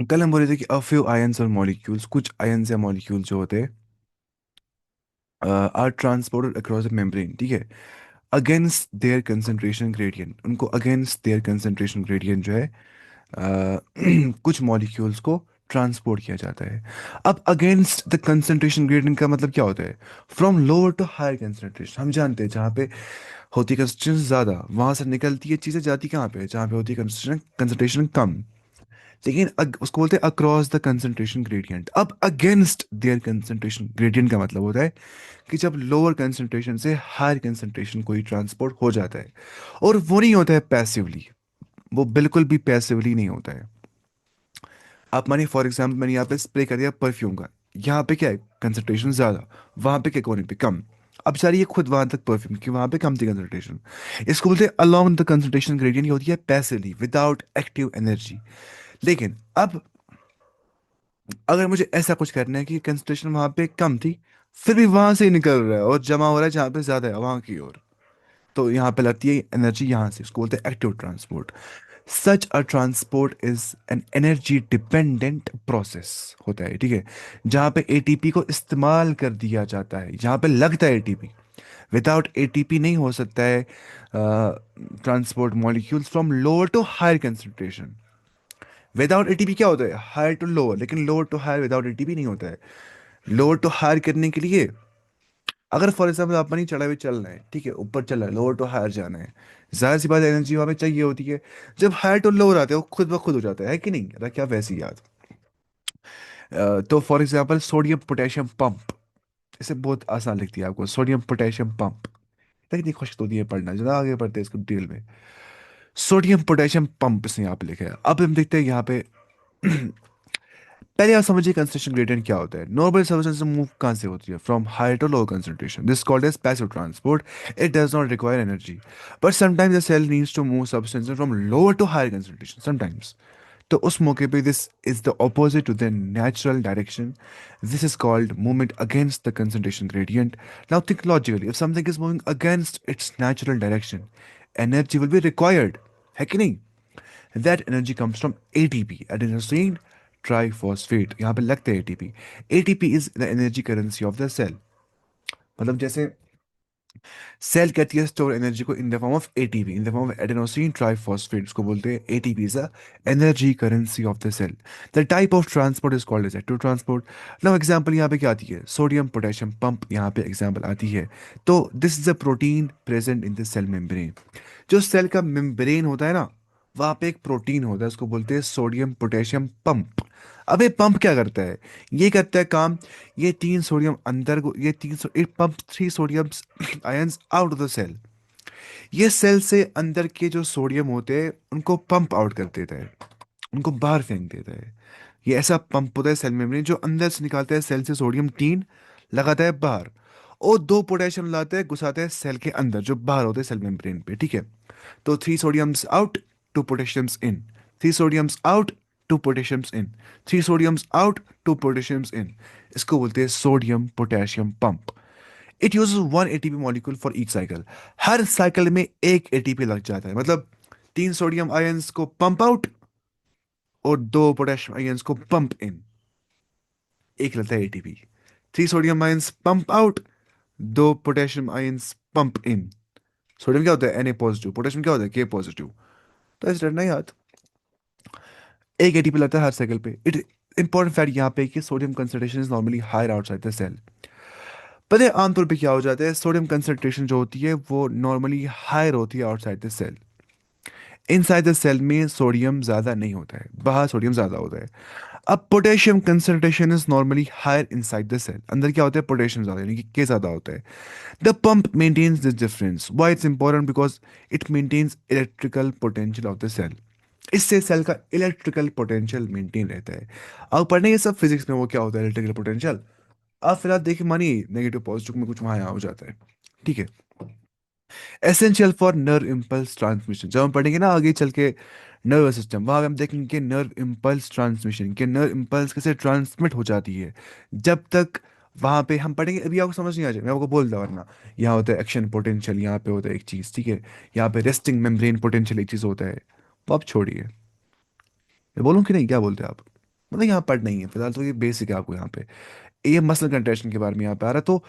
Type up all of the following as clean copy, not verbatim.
कल हम बोल रहे थे कि अ फ्यू आयंस और मॉलिक्यूल्स, कुछ आयंस या मॉलिक्यूल्स जो होते हैं are transported across the membrane, ठीक है, अगेंस्ट देयर कंसंट्रेशन ग्रेडियंट। उनको अगेंस्ट देयर कंसंट्रेशन ग्रेडियंट जो है कुछ मॉलिक्यूल्स को ट्रांसपोर्ट किया जाता है। अब अगेंस्ट द कंसंट्रेशन ग्रेडियंट का मतलब क्या होता है? From lower to higher concentration. हम जानते हैं जहाँ पे होती है कंसंट्रेशन ज़्यादा, वहाँ से निकलती है चीज़ें जाती कहाँ पे? जहाँ पे होती है कंसंट्रेशन कंसंट्रेशन कम। लेकिन उसको बोलते हैं अक्रॉस द कंसंट्रेशन ग्रेडियंट। अब अगेंस्ट देयर कंसंट्रेशन ग्रेडियंट का मतलब होता है कि जब लोअर कंसंट्रेशन से हायर कंसंट्रेशन कोई ट्रांसपोर्ट हो जाता है, और वो नहीं होता है पैसिवली, वो बिल्कुल भी पैसिवली नहीं होता है। आप मानिए फॉर एग्जाम्पल मैंने यहाँ पे स्प्रे कर दिया परफ्यूम का, यहाँ पे क्या है कंसंट्रेशन ज़्यादा, वहाँ पे क्या कोने पे कम। अब जा रही है खुद वहां तक परफ्यूम की, वहां पे कम थी कंसंट्रेशन। इसको बोलते हैं अलोंग द कंसंट्रेशन ग्रेडियंट। ये होती है पैसिवली विदाउट एक्टिव एनर्जी। लेकिन अब अगर मुझे ऐसा कुछ करना है कि कंसंट्रेशन वहां पे कम थी, फिर भी वहां से ही निकल रहा है और जमा हो रहा है जहाँ पे ज्यादा है वहां की ओर, तो यहाँ पे लगती है एनर्जी यहाँ से। इसको बोलते हैं active transport. Such a transport is an energy dependent process होता है, ठीक है, जहाँ पे एटीपी को इस्तेमाल कर दिया जाता है, जहाँ पे लगता है एटीपी। विदाउट एटीपी नहीं हो सकता है transport molecules from lower to higher concentration. Without ATP क्या होता है? Higher to lower. लेकिन lower to higher without ATP नहीं होता है। लोअर टू हायर करने के लिए अगर फॉर एग्जाम्पल आप अपनी चढ़ाई पे चल रहे हैं, ठीक है, ऊपर चल रहा है, लोअर टू हायर जाना है, जाहिर सी बात एनर्जी वहां पे चाहिए होती है। जब हायर टू लोअर आते हैं वो खुद ब खुद हो जाता है कि नहीं? रखा वैसी याद। तो for example sodium potassium pump, इसे बहुत आसान लिखती है आपको, सोडियम पोटेशियम पंप। इतनी खुश तो नहीं है पढ़ना, ज़्यादा आगे पढ़ते हैं इसको डिटेल में। सोडियम पोटेशियम पंप इसने यहाँ पे लिखा है। अब हम देखते हैं यहाँ पे पहले आप समझिए कंसंट्रेशन ग्रेडियंट क्या होता है। नॉर्मल सब्सटेंस मूव कहाँ से होती है? From higher to low concentration, this called as passive transport. It does not require energy, but sometimes the cell needs to move substance from lower to higher concentration sometimes. तो उस मौके पे this is the opposite to the natural direction. This is called movement against the concentration gradient. Now think logically, if something is moving against its natural direction, energy will be required, है कि नहीं? That energy comes from ATP, adenosine triphosphate। यहाँ पे लगते हैं ATP। ATP is the energy currency of the cell। मतलब जैसे cell कहती है स्टोर एनर्जी को in the form of ATP, in the form of adenosine triphosphate, उसको बोलते हैं ATP is the energy currency of the cell. The type of transport is called as active transport. Now example यहाँ पे क्या आती है? Sodium potassium pump यहाँ पे एग्जांपल आती है। तो this is a protein present in the cell membrane. जो सेल का मेम्ब्रेन होता है ना, वहाँ पे एक प्रोटीन होता है, उसको बोलते हैं सोडियम पोटेशियम पंप। अब ये पंप क्या करता है? ये करता है काम, ये तीन सोडियम अंदर को, ये it pump three sodium ions out of the cell. ये सेल से अंदर के जो सोडियम होते हैं उनको पंप आउट कर देता है, उनको बाहर फेंक देता है। ये ऐसा पंप होता है सेल मेम्ब्रेन, जो अंदर से निकालता है सेल से सोडियम तीन, लगाता है बाहर, और दो पोटेशियम लाता है घुसाता है सेल के अंदर जो बाहर होते हैं सेल मेम्ब्रेन पे, ठीक है। तो three sodiums out, two potassiums in, three sodiums out, two potassiums in, three sodiums out, two potassiums in. इसको बोलते हैं sodium potassium pump. It use one ATP molecule for each cycle. हर cycle में एक एटीपी लग जाता है, मतलब तीन सोडियम आयंस को पंप आउट और दो पोटेशियम आयंस को पंप इन, एक रहता है ATP. Three sodium ions pump out, दो potassium ions pump in. Sodium क्या होता है? Na positive. पोटेशियम क्या होता है? K positive. तो ऐसे रखना याद। एक एटीपी लगता है हर साइकिल पे। इट इंपॉर्टेंट फैक्ट यहाँ पे कि sodium concentration is normally higher outside the cell. पता है आमतौर पे क्या हो जाता है? सोडियम कंसंट्रेशन जो होती है वो नॉर्मली हायर होती है outside the cell. Inside the cell में सोडियम ज्यादा नहीं होता है, बाहर सोडियम ज्यादा होता है। अब potassium concentration is normally higher inside the cell. अंदर क्या होता है? पोटेशियम ज्यादा, यानी कि के ज्यादा होता है। The pump maintains this difference. Why it's important? Because it maintains electrical potential of the cell. इससे सेल का इलेक्ट्रिकल पोटेंशियल मेंटेन रहता है। अब पढ़ने ये सब फिजिक्स में वो क्या होता है इलेक्ट्रिकल पोटेंशियल। अब फिलहाल देखिए, मानिए नेगेटिव पॉजिटिव में कुछ वहां यहाँ हो जाता है, ठीक है। Essential for nerve impulse transmission. जब हम पढ़ेंगे ना आगे चल के नर्वस सिस्टम, वहां हम देखेंगे नर्व इम्पल्स ट्रांसमिशन, के नर्व इम्पल्स कैसे ट्रांसमिट हो जाती है। जब तक वहां पे हम पढ़ेंगे, अभी आपको समझ नहीं आ जाए, मैं आपको बोल दूं वरना। यहाँ होता है एक्शन पोटेंशियल, यहाँ पे होता है एक चीज, ठीक है। यहाँ पे रेस्टिंग मेम्ब्रेन पोटेंशियल एक चीज होता है, वो आप छोड़िए। मैं बोलूँ कि नहीं, क्या बोलते हैं आप? मतलब यहाँ पढ़ नहीं है फिलहाल, तो ये बेसिक है आपको यहाँ पे। ये मसल कंट्रेक्शन के बारे में यहाँ पे आ रहा है, तो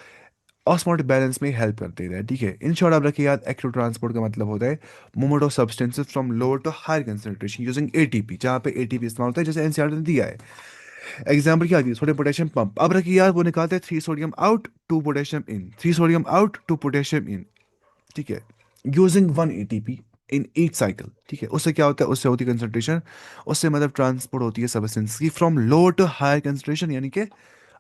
ऑस्मोटिक बैलेंस में हेल्प करते हैं, ठीक है। इन शॉर्ट आप रखिए याद, एक्टिव ट्रांसपोर्ट का मतलब होता है movement of substances from lower to higher concentration using ATP, जहाँ पे एटीपी इस्तेमाल होता है, जैसे एनसीईआरटी ने दिया है। एग्जाम्पल क्या दी, सोडियम पोटेशियम पंप। अब रखिए यार, वो निकालते हैं 3 सोडियम आउट 2 पोटेशियम इन, 3 सोडियम आउट 2 पोटेशियम इन, ठीक है, using 1 ATP in each cycle, ठीक है। उससे क्या होता है, उससे होती है कंसंट्रेशन, उससे मतलब ट्रांसपोर्ट होती है सब्सटेंस की from lower to higher concentration, यानी कि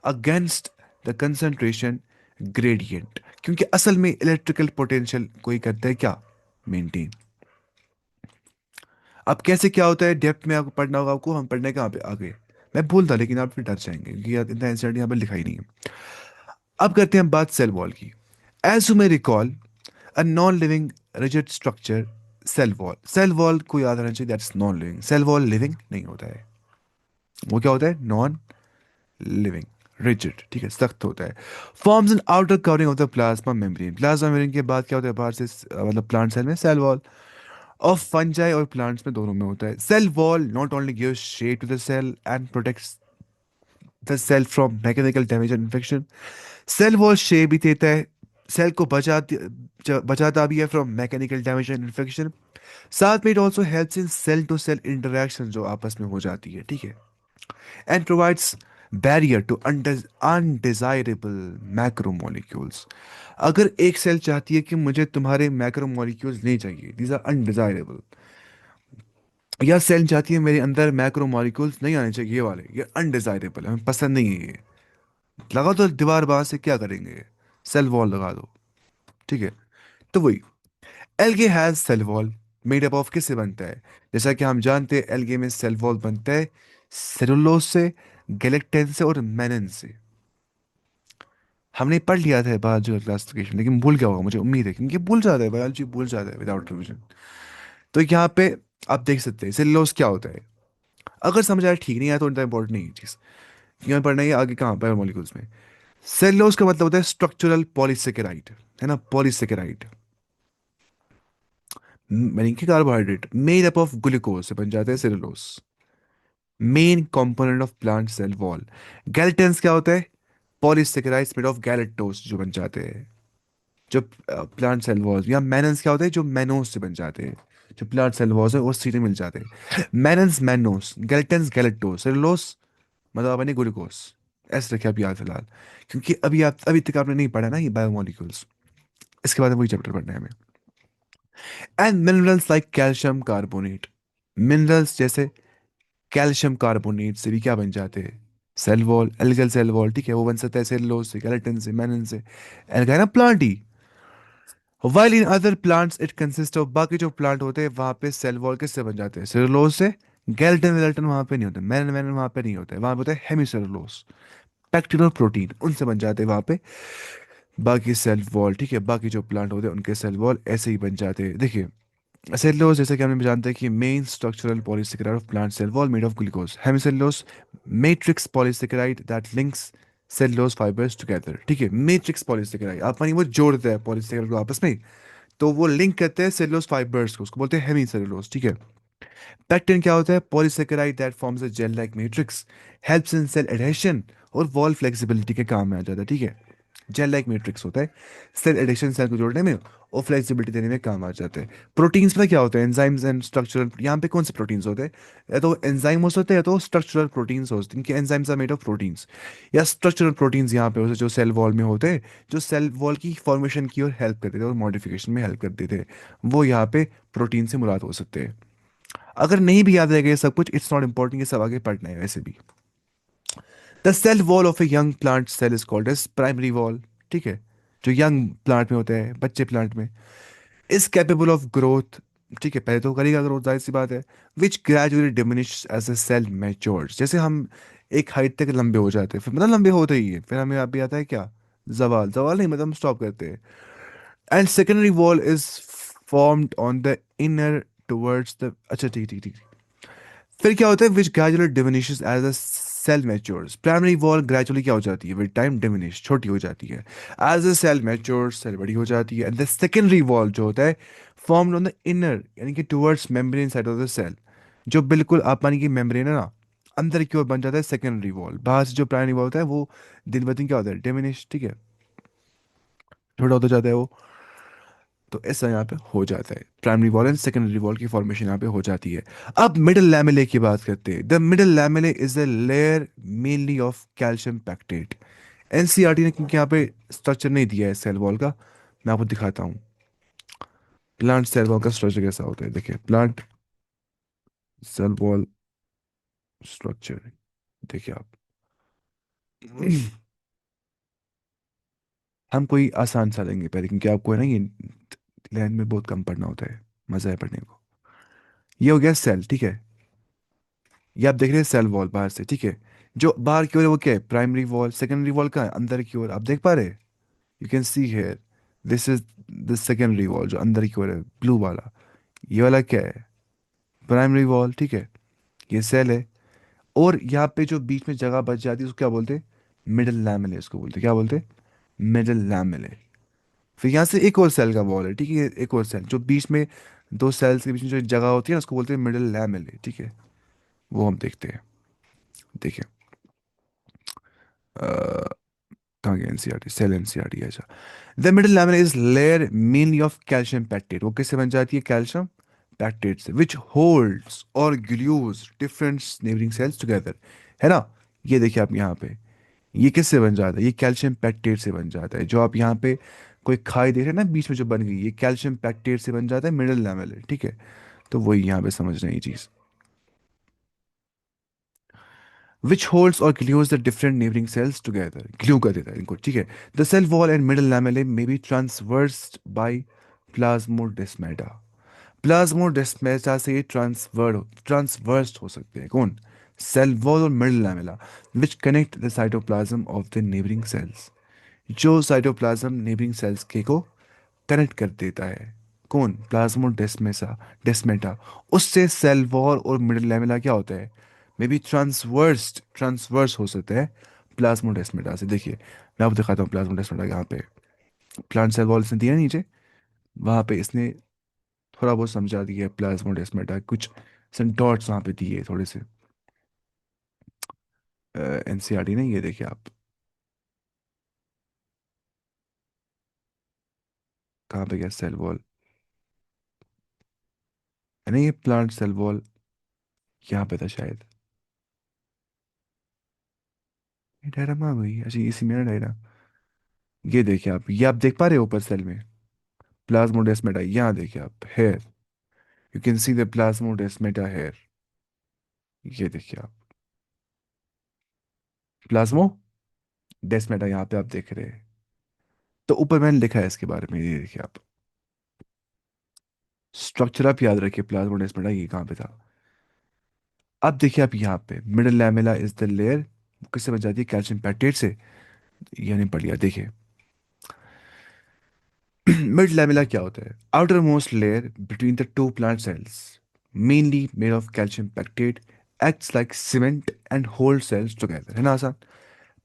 अगेंस्ट द कंसंट्रेशन ग्रेडियंट, क्योंकि असल में इलेक्ट्रिकल पोटेंशियल कोई करता है क्या, मेंटेन। अब कैसे क्या होता है डेप्थ में आपको पढ़ना होगा, आपको हम पढ़ने कहाँ पे आगे, मैं भूल था लेकिन आप फिर डर जाएंगे क्योंकि यार इतना इंसिडेंट यहाँ पे लिखा ही नहीं है। अब करते हैं बात सेल वॉल की। As you may recall, a non living rigid structure, cell wall. Cell wall को याद रखना चाहिए, that's non living. Cell wall living नहीं होता है, वो क्या होता है, नॉन लिविंग, रिजिड, ठीक है, सख्त होता है। Forms an outer covering of the plasma membrane. Plasma membrane के बाद क्या होता है, बाहर से मतलब प्लांट सेल में सेल वॉल, ऑफ फंजाई और प्लांट्स में दोनों में होता है। Cell wall not only gives shade to the cell and protects the cell from mechanical damage and infection. Cell wall shape भी देता है, सेल को बचाता भी है from mechanical damage and infection. साथ में it also helps in cell to cell interaction जो आपस में हो जाती है, ठीक है, and provides barrier to undesirable macromolecules. अगर एक सेल चाहती है कि मुझे तुम्हारे मैक्रोमोलिक्यूल्स नहीं चाहिए, दीज आर अनडिजायरेबल, या सेल चाहती है मेरे अंदर मैक्रोमोलिक्यूल्स नहीं आने चाहिए, ये वाले ये अनडिजायरेबल, हमें पसंद नहीं है ये, लगा दो दीवार, बाहर से क्या करेंगे, सेल वॉल लगा दो, ठीक है। तो वही, algae has cell wall made up of किससे बनता है, जैसा कि हम जानते हैं एल्गे में सेल वॉल बनता है सेलुलोज से, गेलेक्टिन से और मेनन से। हमने पढ़ लिया था बायोलॉजिकल क्लासिफिकेशन, लेकिन भूल गया होगा मुझे उम्मीद है, क्योंकि भूल जाता है बायोलॉजी, भूल जाता है विदाउट रिविजन। तो यहाँ पे आप देख सकते हैं सेलुलोज क्या होता है, अगर समझ आया ठीक, नहीं आया तो इतना इंपॉर्टेंट नहीं है चीज, यहाँ पढ़ना है आगे कहाँ बायोमोलिक्यूल्स में। सेलुलोज का मतलब होता है स्ट्रक्चरल पॉलीसेकेराइड, है ना, पॉलीसेकेराइड, यानी कि carbohydrate made up of glucose से बन जाते हैं cellulose, main component of plant cell wall. Galactans क्या होता है, पॉलीसेकेराइड्स मेड ऑफ गैलेक्टोज जो बन जाते हैं जो प्लांट सेल वॉल्स। या मैनन्स क्या होते हैं, जो मैनोस से बन जाते हैं, जो प्लांट सेल वॉल्स है वो सीधे मिल जाते हैं। मैनन्स मैनोस, गैलेटेंस गैलेक्टोज, सेलुलोस मतलब अपने ग्लूकोज। ऐसे रखे आप याद फिलहाल, क्योंकि अभी तक आपने नहीं पढ़ा ना ये बायोमोलिक्यूल्स, इसके बाद वही चैप्टर पढ़ना है हमें। And minerals like calcium carbonate, minerals जैसे कैल्शियम कार्बोनेट से भी क्या बन जाते हैं, cell wall, algal cell wall, ठीक है, वो बन सकता है सेलुलोज से, केराटिन से, मेनन से। एल्गा है ना plant he, while in other plants it consist of, बाकी जो प्लांट होते हैं वहां पे सेल वॉल किससे बन जाते हैं, सेलुलोज से। गेल्टन वेल्टन वहां पे नहीं होते, मेनन मेनन वहां पे नहीं होते, वहां पे होते हैं हेमिसेलुलोज, पैक्टिन और प्रोटीन, उनसे बन जाते हैं वहां पे बाकी सेल वॉल, ठीक है। बाकी जो प्लांट होते हैं उनके सेल वॉल ऐसे ही बन जाते हैं, देखिए। सेलुलोज जैसे कि हमने जानते हैं कि main structural polysaccharide of plant cell wall made of glucose. Hemicellulose matrix polysaccharide that links cellulose fibres together, ठीक है, मैट्रिक्स पॉलीसेकेराइड, आप मानिए वो जोड़ देता है पॉलीसेकेराइड को आपस में, तो वो लिंक करते हैं सेलुलोज फाइबर्स को, उसको बोलते हैं हेमिसेलुलोज, ठीक है। पेक्टिन क्या होता है, polysaccharide that forms a gel like matrix, helps in cell adhesion और वॉल फ्लेक्सिबिलिटी के काम में आ जाता है, ठीक है। जेल लाइक मैट्रिक्स होता है, सेल एडिशन, सेल को जोड़ने में और फ्लेक्सिबिलिटी देने में काम आ जाते हैं। प्रोटीन्स में क्या होता है, एंजाइम्स एंड स्ट्रक्चरल, यहाँ पे कौन से प्रोटीन्स होते हैं, या तो एंजाइम हो सकते हैं या तो स्ट्रक्चरल प्रोटीन्स होते हैं, इनके enzymes are made of proteins, या स्ट्रक्चरल प्रोटीन्स यहाँ पे होते हैं जो सेल वॉल में होते हैं, जो सेल वॉल की फॉर्मेशन की और हेल्प करते थे और मॉडिफिकेशन में हेल्प करते थे, वो यहाँ पे प्रोटीन से मुराद हो सकते हैं। अगर नहीं भी याद रहेगा ये सब कुछ, इट्स नॉट इंपॉर्टेंट, ये सब आगे पढ़ना है वैसे भी। The cell wall of a young plant cell is called as primary wall, ठीक है, जो यंग प्लांट में होता है, बच्चे प्लांट में, इज कैपेबल ऑफ ग्रोथ, ठीक है, पहले तो करेगा ग्रोथ, जाहिर सी बात है, which gradually diminish as a cell matures. जैसे हम एक हाइट तक लंबे हो जाते हैं, फिर मतलब लंबे होते ही है, फिर हमें आप भी आता है क्या, जवाल, जवाल नहीं मतलब हम स्टॉप करते हैं। And secondary wall is formed on the inner towards the, अच्छा ठीक ठीक ठीक। फिर क्या होता है, which gradually diminishes as a cell matures. Primary wall gradually क्या हो जाती है, विद टाइम डिमिनिश, छोटी हो जाती है, as a cell matures, cell बड़ी हो जाती है। एंड द सेकेंडरी वॉल जो होता है फॉर्म्ड ऑन द इनर, यानी कि towards membrane side of the cell, जो बिल्कुल आप मानिए कि मेम्ब्रेन है ना, अंदर की ओर बन जाता है सेकेंडरी वॉल, बाहर से जो प्राइमरी वॉल होता है वो दिन ब दिन क्या होता है, डिमिनिश, ठीक है, छोटा होता जाता है वो। तो ऐसा यहाँ पे हो जाता है, primary wall and secondary wall की फॉर्मेशन यहाँ पे हो जाती है। अब मिडिल लैमेले की बात करते हैं। The middle lamella is a layer mainly of calcium pectate. NCERT ने क्योंकि यहाँ पे स्ट्रक्चर नहीं दिया है सेल वॉल का, मैं आपको दिखाता हूँ। प्लांट सेल वॉल का स्ट्रक्चर कैसा होता है, देखिए प्लांट सेल वॉल स्ट्रक्चर, देखिए आप। हम कोई आसान सा लेंगे पहले, क्योंकि आपको है ना ये लैंड में बहुत कम पढ़ना होता है, मजा है पढ़ने को। ये हो गया सेल, ठीक है। ये आप देख रहे हैं सेल वॉल बाहर से, ठीक है। जो बाहर की ओर है वो क्या है, प्राइमरी वॉल। सेकेंडरी वॉल का है अंदर की ओर, आप देख पा रहे हैं, you can see here, this is the secondary wall जो अंदर की ओर है, ब्लू वाला। ये वाला क्या है, प्राइमरी वॉल, ठीक है। ये सेल है। और यहाँ पे जो बीच में जगह बच जाती है उसको क्या बोलते हैं, मिडल लैमेले, इसको बोलते हैं, क्या बोलते हैं, मिडल लैमेले। फिर यहाँ से एक और सेल का वॉल है, ठीक है, एक और सेल जो बीच में, दो सेल्स के बीच में जो जगह होती है ना उसको बोलते हैं मिडल लैमेले, ठीक है। वो हम देखते हैं, देखिए। कहाँ गया एनसीईआरटी, सेल एनसीईआरटी, अच्छा। The middle lamella is layer mainly of calcium pectate. वो किससे बन जाती है, कैल्शियम पैक्टेट से, विच होल्ड्स और glues different neighbouring cells together, है ना। ये देखिए आप यहाँ पे, ये किससे बन जाता है, ये कैल्शियम पैक्टेट से बन जाता है। जो आप यहाँ पे कोई खाई देख रहे हैं ना बीच में जो बन गई, ये कैल्शियम पैक्टेट से बन जाता है मिडिल लैमेला, ठीक है। तो वही यहाँ पे समझ रहे हैं ये चीज़, which holds or glues the different neighboring cells together, glue कर देता है इनको, ठीक है। The cell wall and middle lamellae may be traversed by plasmodesmata। Plasmodesmata से ये ट्रांसवर्स्ड हो सकते हैं, कौन, सेल वॉल और middle lamella, which connect the cytoplasm of the neighbouring cells. जो साइटोप्लाज्म नेबरिंग सेल्स के को कनेक्ट कर देता है, कौन, प्लाज्मोडेस्मेसा डेस्मेटा। उससे सेल वॉल और मिडिल लैमेला क्या होता है, मे बी ट्रांसवर्स हो सकता है प्लाज्मोडेस्मेटा से। देखिए मैं आपको दिखाता हूँ प्लाज्मोडेस्मेटा यहाँ पे, प्लांट सेल वॉल इसने दिया नीचे, वहाँ पे इसने थोड़ा बहुत समझा दिया है प्लाज्मोडेस्मेटा, कुछ डॉट्स वहाँ पे दिए थोड़े से, एनसीईआरटी ने, ये देखिए आप। कहाँ पे गया सेल वॉल, है ना, ये प्लांट सेल वॉल यहाँ पे था शायद। ये डायग्राम आ गई, अच्छा इसी मेरा डायग्राम। ये देखिए आप, ये आप देख पा रहे हो ऊपर सेल में प्लाज्मोडेस्मेटा, यहाँ देखिए आप, here, you can see the plasmodesmata here. ये देखिए आप, प्लाज्मो डेस्मेटा यहाँ पे आप देख रहे हैं। तो ऊपर मैंने लिखा है इसके बारे में, ये देखिए आप, स्ट्रक्चर आप याद रखिए प्लाज्मोडेस्मेटा ये कहाँ पे था। अब देखिए आप यहाँ पे, middle lamella is the layer, किससे बन जाती है, कैल्शियम पैक्टेट से। यानी पढ़ लिया, देखिए। मिड लैमेला क्या होता है, outermost layer between the two plant cells, mainly made of calcium pectate, acts like cement and hold cells together, है ना आसान।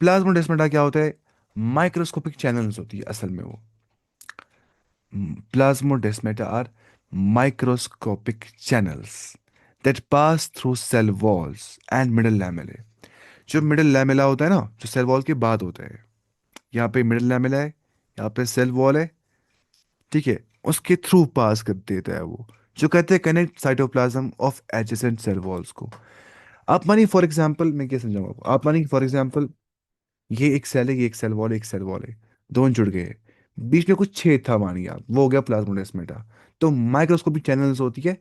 प्लाज्मोडेस्माटा क्या होता है, माइक्रोस्कोपिक चैनल्स होती है असल में वो। Plasmodesmata are microscopic channels that pass through cell walls and middle lamellae। जो मिडिल लैमेला होता है ना, जो सेल वॉल के बाद होता है, यहाँ पे मिडिल लैमेला है, यहाँ पे सेल वॉल है, ठीक है। उसके थ्रू पास कर देता है वो, जो कहते हैं connect cytoplasm of adjacent cell walls को। आप मानिए फॉर एग्जांपल, मैं क्या समझाऊंगा आपको, आप मानिए फॉर एग्जांपल, ये एक सेल है, ये एक सेल वॉल, एक सेल वॉल है, दोनों जुड़ गए, बीच में कुछ छेद था मानिए आप, वो हो गया प्लाज्मोडेस्मेटा। तो माइक्रोस्कोपिक चैनल्स होती है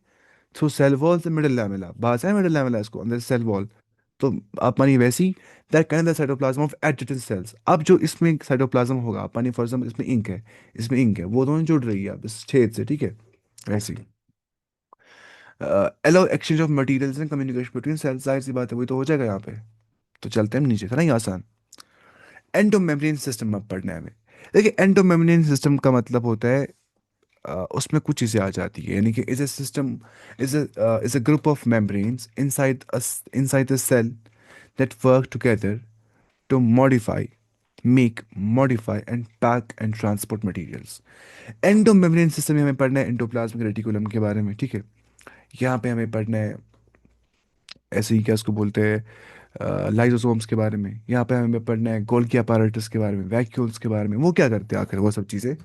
थ्रू सेल वॉल से मिडिल लैमेला, बाहर से मिडिल लैमेला इसको अंदर सेल वॉल। तो आप मानिए वैसे ही, that can the cytoplasm of adjacent cells. अब जो इसमें साइटोप्लाज्म होगा, आप मानिए फॉर एग्जांपल इसमें इंक है, इसमें इंक है, वो दोनों जुड़ रही है अब इस छेद से, ठीक है। ऐसे ही allow exchange of materials and communication between cells, जाहिर सी बात है वही तो हो जाएगा यहाँ पे। तो चलते हैं हम नीचे, था ना ये आसान। एंडोमेम्ब्रेन सिस्टम अब पढ़ना है हमें। देखिए एंडोमेम्ब्रेन सिस्टम का मतलब होता है, उसमें कुछ चीज़ें आ जाती है, यानी कि is a system, is a group of membranes inside the cell that work together to make, modify and pack and transport materials। Endomembrane system में हमें पढ़ना है एंडोप्लाज्मिक रेटिकुलम के बारे में, ठीक है। यहाँ पे हमें पढ़ना है ऐसे ही क्या उसको बोलते हैं, लाइजोसोम्स के बारे में। यहाँ पे हमें पढ़ना है गोल्गी apparatus के बारे में, वैक्यूल्स के बारे में। वो क्या करते हैं आखिर वो सब चीज़ें?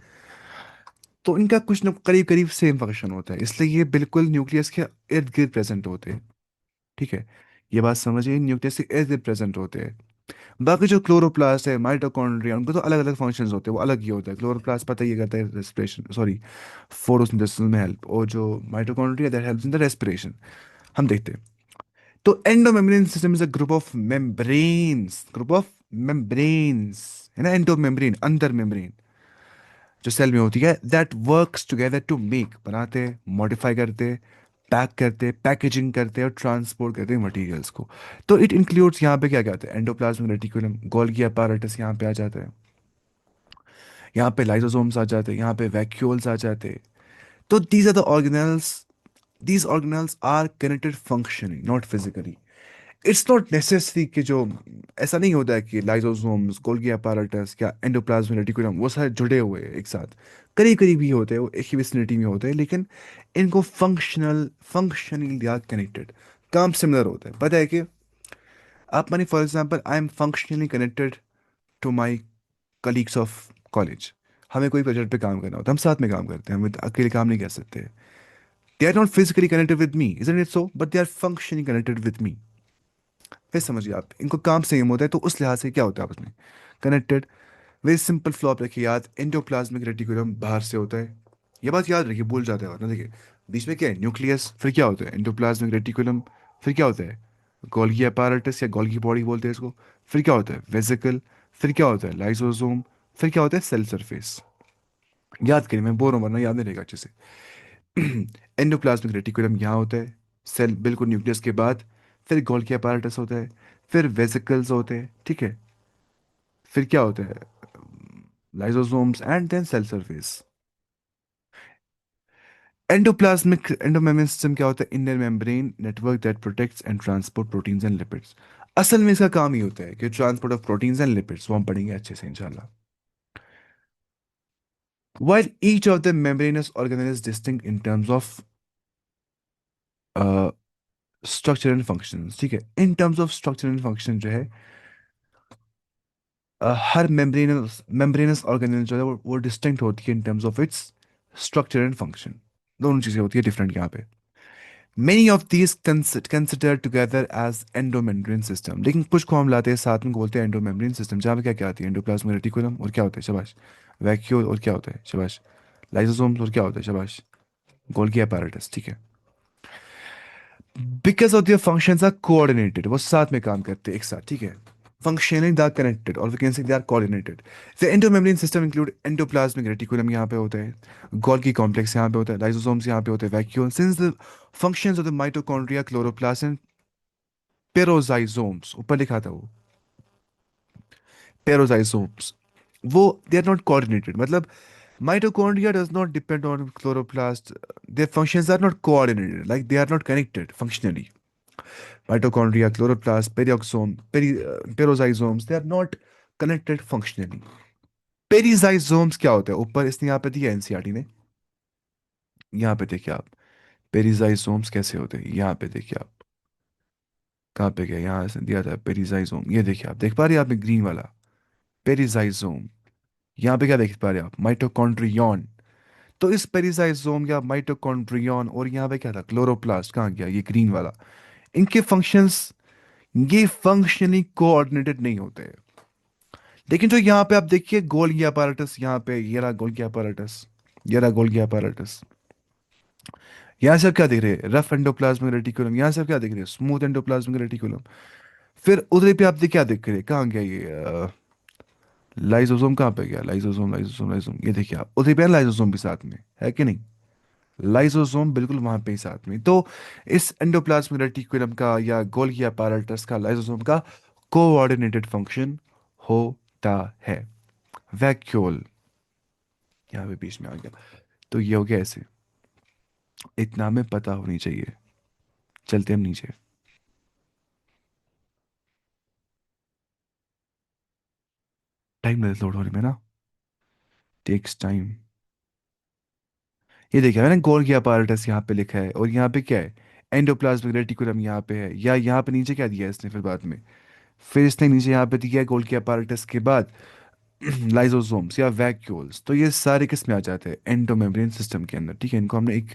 तो इनका कुछ न करीब करीब सेम फंक्शन होता है, इसलिए ये बिल्कुल न्यूक्लियस के इर्द गिर्द प्रेजेंट होते हैं। ठीक है, ये बात समझिए, न्यूक्लियस के इर्द गिर्द प्रेजेंट होते हैं। बाकी जो क्लोरोप्लास्ट है, माइटोकॉन्ड्रिया, उनको तो अलग अलग फंक्शंस होते हैं, वो अलग ही होता है। क्लोरोप्लास्ट पता ही ये करता है रेस्पिरेशन, सॉरी, फोटोसिंथेसिस में हेल्प, और जो mitochondria that helps in the respiration. हम देखते हैं। तो endomembrane system is a group of membranes, है ना, एंडो मेम्ब्रेन, अंदर मेम्ब्रेन जो सेल में होती है, that works together to make, बनाते, मॉडिफाई करते, पैक करते, पैकेजिंग करते और ट्रांसपोर्ट करते हैं मटेरियल्स को। तो इट इंक्लूड्स, यहाँ पे क्या क्या आता है, एंडोप्लाज्मिक रेटिकुलम, गोल्गी apparatus यहाँ पे आ जाता है, यहाँ पे लाइसोसोम्स आ जाते हैं, यहाँ पे वैक्यूल्स आ जाते हैं। तो these are the organelles, these organelles are connected functionally, not physically. It's not necessary कि जो, ऐसा नहीं होता है कि लाइसोसोम्स, गोल्गी apparatus या एंडोप्लाज्मिक रेटिकुलम वो सारे जुड़े हुए हैं एक साथ। करीब करीब ही होते हैं, वो एक ही विसिनिटी में होते हैं, लेकिन इनको फंक्शनली दे आर कनेक्टेड। काम सिमिलर होता है, पता है कि आप मानी for example, I am functionally connected to my colleagues of college. हमें कोई प्रोजेक्ट पे काम करना होता है, हम साथ में काम करते हैं, हम अकेले काम नहीं कर सकते। They are not physically connected with me, isn't it so, but they are functionally connected with me. फिर समझिए आप, इनको काम सेम होता है, तो उस लिहाज से क्या होता है आपस में कनेक्टेड। वेरी सिंपल फ्लॉ आप रखिए याद, एंडोप्लाज्मिक रेटिकुलम बाहर से होता है। ये बात याद रखिए, भूल जाते हैं वरना। देखिए, बीच में क्या है, न्यूक्लियस, फिर क्या होता है एंडोप्लाज्मिक रेटिकुलम, फिर क्या होता है गोल्गी apparatus या गोल्गी बॉडी बोलते हैं इसको, फिर क्या होता है वेसिकल, फिर क्या होता है लाइसोसोम, फिर क्या होता है सेल सरफेस। याद करिए, मैं बोल रहा हूँ वरना याद नहीं रहेगा अच्छे से। एंडोप्लाज्मिक रेटिकुलम यहाँ होता है, सेल बिल्कुल न्यूक्लियस के बाद। फिर गोल्गी apparatus होता है, फिर वेसिकल्स होते हैं, ठीक है, फिर क्या होता है lysosomes and then cell surface. Endoplasmic endomembrane system क्या होता है, inner membrane network that protects and transport proteins and lipids. असल में इसका काम ही होता है कि transport of proteins and lipids, वो हम पढ़ेंगे अच्छे से इंशाल्लाह। While each of the membranous organelle is distinct in terms of structure and functions, ठीक है, in terms of structure and function जो है, हर मेम्ब्रेनस ऑर्गेनेल जो है वो डिस्टिंक्ट होती है in terms of its structure and function. दोनों चीज़ें होती है डिफरेंट यहाँ पे। Many of these consider together as endomembrane system, लेकिन कुछ को हम लाते हैं साथ में, बोलते हैं एंडोमेम्ब्रेन सिस्टम, जहाँ पे क्या क्या आती है, एंडोप्लाज्मिक रेटिकुलम, और क्या होता है शाबाश, वैक्यूल, और क्या होता है शाबाश, लाइसोसोम्स, और क्या होता है शाबाश, गोल्गी apparatus, ठीक है। Because of their functions are coordinated, वो साथ में काम करते हैं एक साथ, ठीक है। फंक्शनली दे आर कनेक्टेड, और we can say they are coordinated. The endomembrane system include endoplasmic reticulum यहाँ पे होता है, गोल्गी कॉम्प्लेक्स यहाँ पे होता है, लाइसोसोम्स यहाँ पे होते हैं, vacuole, since the functions of the mitochondria, chloroplast and peroxisomes, ऊपर लिखा था वो पेरोजाइसोम्स, वो दे आर नॉट कोऑर्डिनेटेड, मतलब mitochondria does not depend on chloroplast, their functions are not coordinated, like they are not connected functionally. Mitochondria, chloroplast, peroxisomes, they are not connected functionally. पेरिजाइजोम्स क्या होता है, ऊपर इसने यहाँ पे दिया एनसीईआरटी ने, यहाँ पे देखिए आप, पेरिजाइजोम्स कैसे होते हैं, यहाँ पे देखिए आप, कहाँ पे गया, यहाँ से दिया था पेरिजाइजोम, ये देखिए आप, देख पा रहे हैं आपने ग्रीन वाला पेरिजाइजोम। यहाँ पे क्या देख पा रहे हैं आप, माइटोकॉन्ड्रियन। तो इस पेरिजाइजोम या माइटोकॉन्ड्रियन, और यहाँ पे क्या था क्लोरोप्लास्ट, कहाँ गया ये ग्रीन वाला, इनके फंक्शंस ये फंक्शनली कोऑर्डिनेटेड नहीं होते हैं। लेकिन जो यहाँ पे आप देखिए गोल्गी apparatus, यहाँ पे ये रहा गोल्गी apparatus, ये रहा गोल्गी apparatus, यहाँ से आप क्या देख रहे हैं, रफ एंडोप्लाज्मिक रेटिकुलम, यहाँ से आप क्या देख रहे हैं, स्मूथ एंडोप्लाज्मिक रेटिकुलम। फिर उधर पे आप क्या देख रहे हैं, कहाँ गया ये लाइसोसोम, कहाँ पे गया लाइसोसोम, लाइसोसोम, लाइसोसोम, ये देखिए आप, उधर पे लाइसोसोम भी साथ में है कि नहीं, लाइसोसोम बिल्कुल वहां पे ही साथ में। तो इस एंडोप्लाज्मिक रेटिकुलम का या गोल्गी apparatus का, लाइसोसोम का कोऑर्डिनेटेड फंक्शन होता है। वैक्यूल यहाँ पे बीच में आ गया, तो ये हो गया ऐसे, इतना हमें पता होनी चाहिए। चलते हम नीचे, टाइम लगता लोड होने में ना, टेक्स टाइम। ये देखिए मैंने गोल्गी apparatus यहाँ पे लिखा है, और यहाँ पे क्या है, एंडोप्लाज्मिक रेटिकुलम यहाँ पे है, या यहाँ पे नीचे क्या दिया है इसने फिर बाद में, फिर इसने नीचे यहाँ पे दिया है गोल्गी apparatus के बाद लाइजोसोम्स या वैक्यूल्स। तो ये सारे किस में आ जाते हैं, एंडोमेम्ब्रेन सिस्टम के अंदर। ठीक है, इनको हमने एक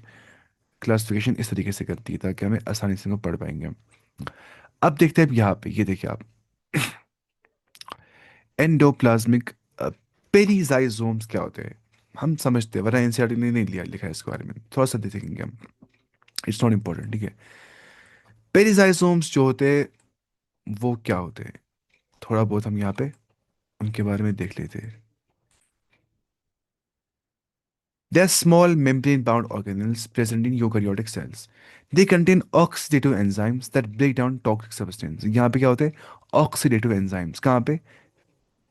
क्लासिफिकेशन इस तरीके से कर दी है ताकि हमें आसानी से इनको पढ़ पाएंगे हम। अब देखते हैं यहाँ पे, ये देखिए आप, एंडोप्लाज्मिक पेरिजाइजोम्स क्या होते हैं। हम समझते हैं, वरना एनसीईआरटी ने नहीं लिया लिखा है इसके बारे में, थोड़ा सा देखेंगे हम। इट्स नॉट इम्पोर्टेंट, ठीक है। पेरिजाइजोम्स जो होते हैं वो क्या होते हैं, थोड़ा बहुत हम यहाँ पे उनके बारे में देख लेते हैं। They are small membrane-bound organelles present in eukaryotic cells. They contain oxidative enzymes that break down toxic substances. यहाँ पे क्या होते हैं, ऑक्सीडेटिव एंजाइम्स, कहाँ पे,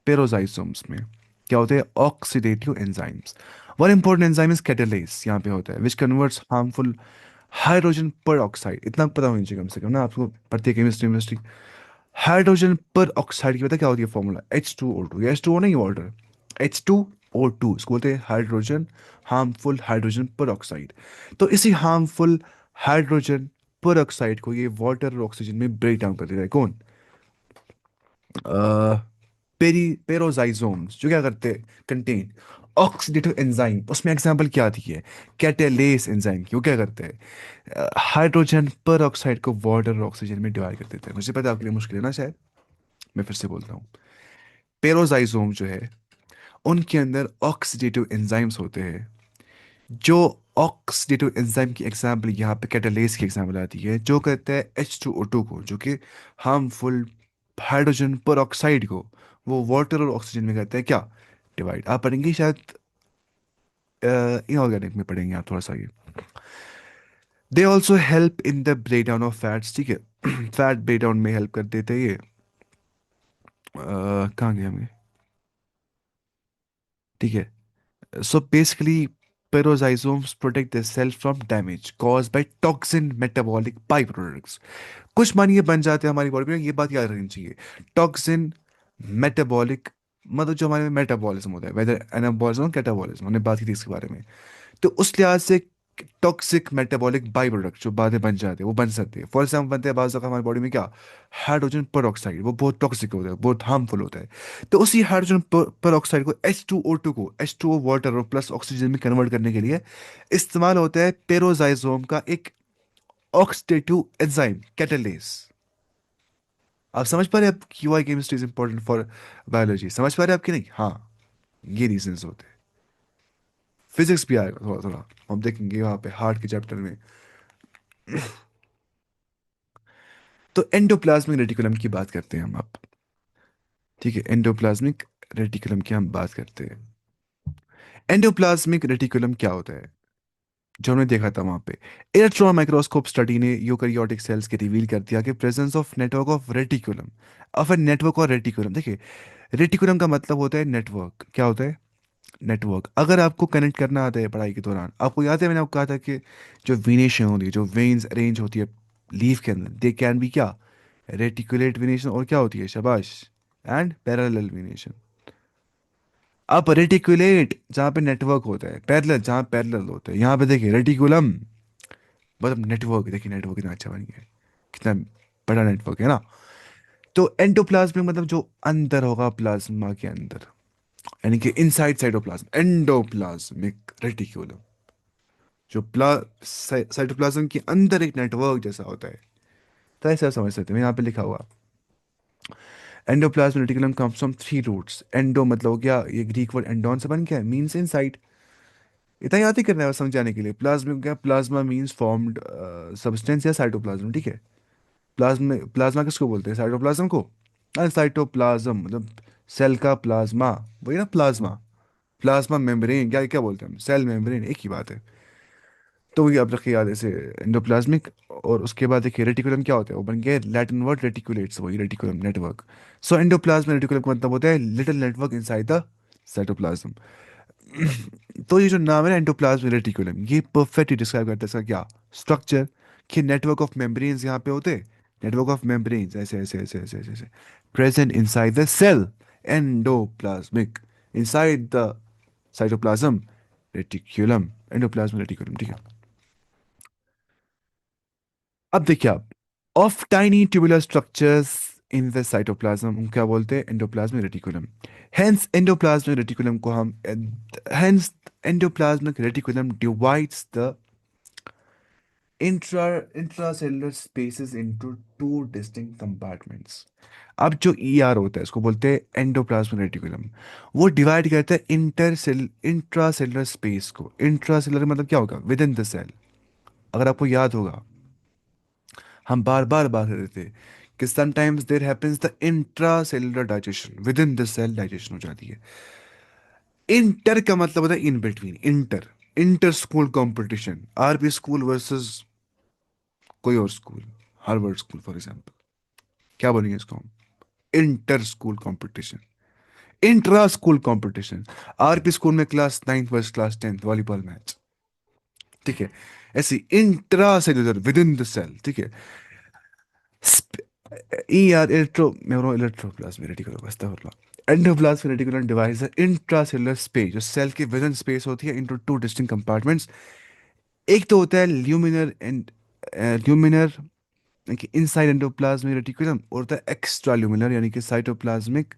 पेरोजाइसोम्स में क्या होते हैं, oxidative enzymes. One important enzyme is catalase, यहाँ पे होता है, विच कन्वर्ट्स हार्मफुल हाइड्रोजन पर ऑक्साइड। इतना पता होना चाहिए कम से कम ना आपको, पढ़ती है केमिस्ट्री। हाइड्रोजन पर ऑक्साइड की पता क्या होती है फॉर्मूला, H2O2, या H2O नहीं, वाटर, H2O2, इसको बोलते हैं हाइड्रोजन, हार्मफुल हाइड्रोजन पर ऑक्साइड। तो इसी हार्मफुल हाइड्रोजन पर ऑक्साइड को ये वाटर और ऑक्सीजन में ब्रेक डाउन कर देता है, कौन, पेरोजाइजोम्स, जो क्या करते हैं, कंटेन ऑक्सीडेटिव एंजाइम। उसमें एग्जांपल क्या आती है, कैटालेस एंजाइम की, वो क्या करते हैं, हाइड्रोजन पर ऑक्साइड को वाटर और ऑक्सीजन में डिवाइड कर देते हैं। मुझे पता है आपके लिए मुश्किल है ना शायद, मैं फिर से बोलता हूँ। पेरोजाइजोम जो है, उनके अंदर ऑक्सीडेटिव एंजाइम्स होते हैं। जो ऑक्सीडेटिव एंजाइम की एग्जांपल यहाँ पे कैटालेस की एग्जांपल आती है, जो कहते हैं H2O2 को, जो कि हार्मफुल हाइड्रोजन पर ऑक्साइड को, वो वाटर और ऑक्सीजन में कहते हैं क्या, डिवाइड। आप पढ़ेंगे शायद इनऑर्गेनिक में पढ़ेंगे आप थोड़ा सा ये। They also help in the break down of fats, ठीक है। फैट ब्रेक डाउन में हेल्प कर देते हैं ये। कहाँ गए हमें, ठीक है। So basically, peroxisomes protect the cell from damage caused by toxin metabolic byproducts. कुछ मानिए बन जाते हैं हमारी बॉडी में, ये बात याद रखनी चाहिए। टॉक्सिन मेटाबॉलिक, मतलब जो हमारे मेटाबॉलिज्म होता है, वेदर एनाबॉलिज्म कैटाबॉलिज्म, हमने बात की थी इसके बारे में। तो उस लिहाज से टॉक्सिक मेटाबॉलिक बाई प्रोडक्ट जो बातें बन जाते हैं वो बन सकते हैं। फॉर एग्जाम्पल बनते हैं बाज़ अगर हमारी बॉडी में क्या, हाइड्रोजन पर, वो बहुत टॉक्सिक होता है, बहुत हार्मफुल होता है। तो उसी हाइड्रोजन पर को H2O2 को H2O वाटर और प्लस ऑक्सीजन में कन्वर्ट करने के लिए इस्तेमाल होता है पेरोजाइजोम का एक ऑक्सीडेटिव एंजाइम कैटालेस। आप समझ पा रहे हैं आप क्यों आई chemistry is important for biology, समझ पा रहे हैं आप कि नहीं, हाँ, ये रीजंस होते हैं। फिजिक्स भी आएगा थोड़ा थोड़ा, हम देखेंगे वहाँ पे हार्ट के चैप्टर में। तो एंडोप्लाज्मिक रेटिकुलम की बात करते हैं हम अब, ठीक है। एंडोप्लाज्मिक रेटिकुलम की हम बात करते हैं। एंडोप्लाज्मिक रेटिकुलम क्या होता है, जो हमने देखा था वहां पे, इलेक्ट्रॉन माइक्रोस्कोप स्टडी ने यूकैरियोटिक सेल्स के रिवील कर दिया कि presence of network of reticulum, of a network और रेटिकुलम। देखिए, रेटिकुलम का मतलब होता है नेटवर्क, क्या होता है, नेटवर्क। अगर आपको कनेक्ट करना आता है पढ़ाई के दौरान, आपको याद है मैंने आपको कहा था कि जो वेनेशन होती है, जो वेन्स अरेंज होती है लीफ के अंदर, दे कैन बी क्या, रेटिकुलेट वेनेशन, और क्या होती है, शाबाश, एंड पैरेलल वेनेशन। अब रेटिकुलेट जहाँ पे नेटवर्क होता है, पैरेलल जहाँ पैरेलल होता है, यहाँ पे देखिए रेटिकुलम मतलब नेटवर्क, देखिए नेटवर्क कितना अच्छा बन गया है, कितना बड़ा नेटवर्क है ना। तो एंडोप्लाज्मिक मतलब जो अंदर होगा प्लाज्मा के अंदर, यानी कि इनसाइड साइटोप्लाज्म, एंडोप्लाज्मिक रेटिकुलम, जो साइटोप्लाज्म के अंदर एक नेटवर्क जैसा होता है। तो ऐसा समझ सकते हैं, यहाँ पे लिखा हुआ, endoplasmic reticulum comes from three roots. Endo मतलब हो गया, ये ग्रीक वर्ड एंडोन से बन गया, मीन्स इनसाइड। इतना याद ही करना है बस समझाने के लिए। प्लाज्मिक क्या, प्लाज्मा मीन्स फॉर्म्ड सब्सटेंस या साइटोप्लाज्म, ठीक है। प्लाज्मा, प्लाज्मा किसको बोलते हैं, साइटोप्लाज्म को। अरे साइटोप्लाज्म मतलब सेल का प्लाज्मा, वही ना प्लाज्मा। प्लाज्मा मेम्ब्रेन, क्या क्या बोलते हैं हम, सेल मेम्ब्रेन, एक ही बात है। तो ये आप रखिए याद ऐसे, एंडोप्लाज्मिक। और उसके बाद देखिए रेटिकुलम क्या होता है, वो बन गया लैटिन वर्ड रेटिकुलेट्स, वही रेटिकुलम नेटवर्क। सो एंडोप्लाज्मिक रेटिकुलम का मतलब होता है little network inside the cytoplasm. तो ये जो नाम है ना एंडोप्लाज्मिक रेटिकुलम, ये परफेक्टली डिस्क्राइब करता है इसका क्या, स्ट्रक्चर, कि नेटवर्क ऑफ मेम्ब्रेन्स यहाँ पे होते हैं। नेटवर्क ऑफ मेम्ब्रेन्स ऐसे ऐसे ऐसे ऐसे ऐसे ऐसे present inside the cell, endoplasmic, inside the cytoplasm, reticulum, endoplasmic reticulum, ठीक है। अब देखिए आप, of tiny tubular structures in the cytoplasm हम क्या बोलते हैं, endoplasmic reticulum. Hence endoplasmic reticulum को हम hence endoplasmic reticulum divides the intracellular spaces into two distinct compartments. अब जो ईआर होता है इसको बोलते हैं एंडोप्लाज्मिक रेटिकुलम। वो डिवाइड करता है इंट्रासेलुलर स्पेस को। इंट्रासेलुलर मतलब क्या होगा, विद इन द सेल। अगर आपको याद होगा, हम बार बार बात कर रहे थे कि sometimes there happens the intracellular digestion, within the cell digestion हो जाती है। इंटर का मतलब होता है in between, inter. Inter school competition, RB school versus कोई और school, Harvard school for example, क्या बोलेंगे इसको हम, inter school competition, intra school competition. RP school में class 9th versus class 10th volleyball match, ठीक है। ऐसी intra cellular, within the cell, ठीक है। ई R electro mero electroplasmic reticulum, endoplasmic reticulum divides the intracellular space, जो cell की within space होती है, इनटू टू डिस्टिंक्ट कंपार्टमेंट्स। एक तो होता है ल्यूमिनर एंड ल्यूमिनर, कि इनसाइड एंडोप्लाज्मिक रेटिकुलम, और होता है एक्स्ट्रा ल्यूमिनर यानी कि साइटोप्लाज्मिक,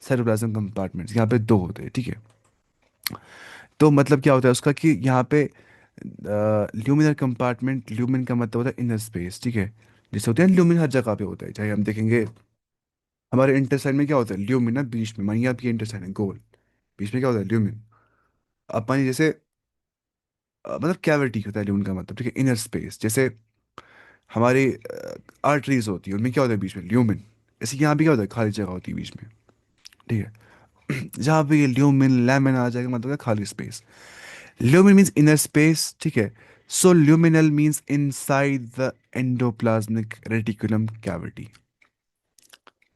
साइटोप्लाज्म कंपार्टमेंट्स। यहाँ पे दो होते हैं, ठीक है। तो मतलब क्या होता है उसका कि यहाँ पे ल्यूमिनर कंपार्टमेंट, ल्यूमिन का मतलब होता है इनर स्पेस, ठीक है। जैसे होते हैं ल्यूमिन हर जगह पे होता है, चाहे हम देखेंगे हमारे इंटेस्टाइन में क्या होता है, ल्यूमिन ना बीच में, मानिए आपकी इंटेस्टाइन है गोल, बीच में क्या होता है, ल्यूमिन। अब मानिए जैसे मतलब कैविटी होता है ल्यूमिन का मतलब, ठीक है, इनर स्पेस। जैसे हमारी आर्टरीज होती है, उनमें क्या होता है बीच में, ल्यूमिन। ऐसे यहाँ भी क्या होता है, खाली जगह होती है बीच में, ठीक है। जहाँ पे ये ल्यूमिन लैमिन आ जाएगा मतलब है खाली space. Lumen means inner space, ठीक है। So luminal means inside the endoplasmic reticulum cavity.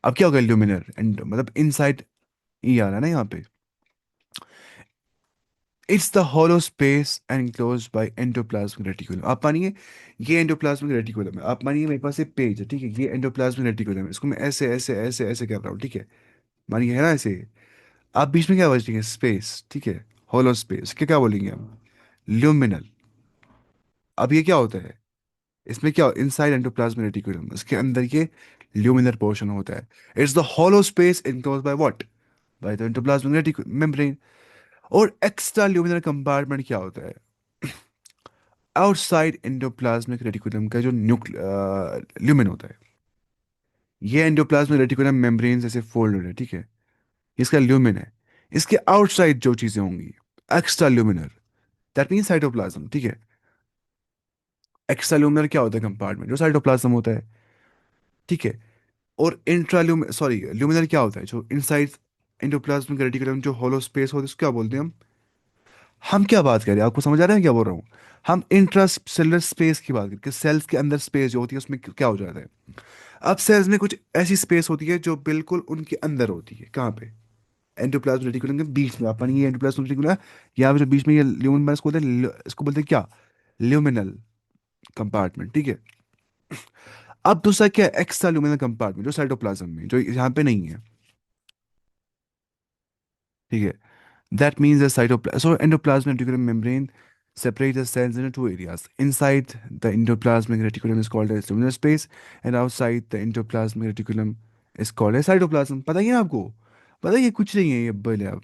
अब क्या होगा ल्यूमिनर एंड मतलब इनसाइड, ई आ रहा है ना यहाँ पे। It's the hollow space enclose by endoplasmic reticulum. आप मानिए ये एंडोप्लाज्मिक रेटिकुलम है, आप मानिए मेरे पास एक पेज है, ठीक है, ये एंडोप्लाज्मिक रेटिकुलम है, इसको मैं ऐसे ऐसे ऐसे ऐसे कर रहा हूँ, ठीक है। मानिए है ना ऐसे। आप बीच में क्या बचेंगे, स्पेस, ठीक है, हॉलो स्पेस, क्या क्या बोलेंगे हम, ल्यूमिनल। अब ये क्या होता है, इसमें क्या, इनसाइड एंडोप्लाज्मिक रेटिकुलम, इसके अंदर ये ल्यूमिनर पोर्शन होता है। It's the hollow space enclosed by what, by the endoplasmic reticulum membrane. और एक्स्ट्रा ल्यूमिनर कंपार्टमेंट क्या होता है, आउटसाइड एंडोप्लाज्मिक रेटिकुलम का जो ल्यूमिन होता है। ये एंडोप्लाज्मिक रेटिकुलम मेम्ब्रेन जैसे फोल्डेड है, ठीक है, इसका ल्यूमिन है। इसके आउटसाइड जो चीजें होंगी, एक्स्ट्रा ल्यूमिनर, दैट मीन साइटोप्लाज्म, ठीक है। एक्स्ट्रा ल्यूमिनर क्या होता है, कंपार्टमेंट जो साइटोप्लाज्म होता है, ठीक है। और इंट्राल्यूम सॉरी ल्यूमिनर क्या होता है, जो इनसाइड एंडोप्लाज्मिक रेटिकुलम जो होलो स्पेस होता है, उसको क्या बोलते हैं हम क्या बात कर रहे हैं, आपको समझ आ रहा है क्या बोल रहा हूँ। हम इंट्रासेलुलर स्पेस की बात करते हैं, सेल्स के अंदर स्पेस जो होती है उसमें क्या हो जाता है। अब सेल्स में कुछ ऐसी स्पेस होती है जो बिल्कुल उनके अंदर होती है, कहाँ पे, एंडोप्लाज्मिक रेटिकुलम के बीच में। अपन ये एंडोप्लाज्मिक रेटिकुलम, यहाँ पे जो बीच में ये ल्यूमिन बना, इसको बोलते हैं क्या, ल्यूमिनल कंपार्टमेंट, ठीक है। अब दूसरा क्या है, एक्स्ट्रा ल्यूमिनल कंपार्टमेंट जो साइटोप्लाज्म में, जो यहाँ पे नहीं है, ठीक है। That means the cytoplasm. So endoplasmic reticulum membrane separates the cells into two areas. Inside the endoplasmic reticulum is called as luminal space, and outside the endoplasmic reticulum is called as cytoplasm. पता ही है आपको, पता ही है कुछ नहीं है ये बोले आप।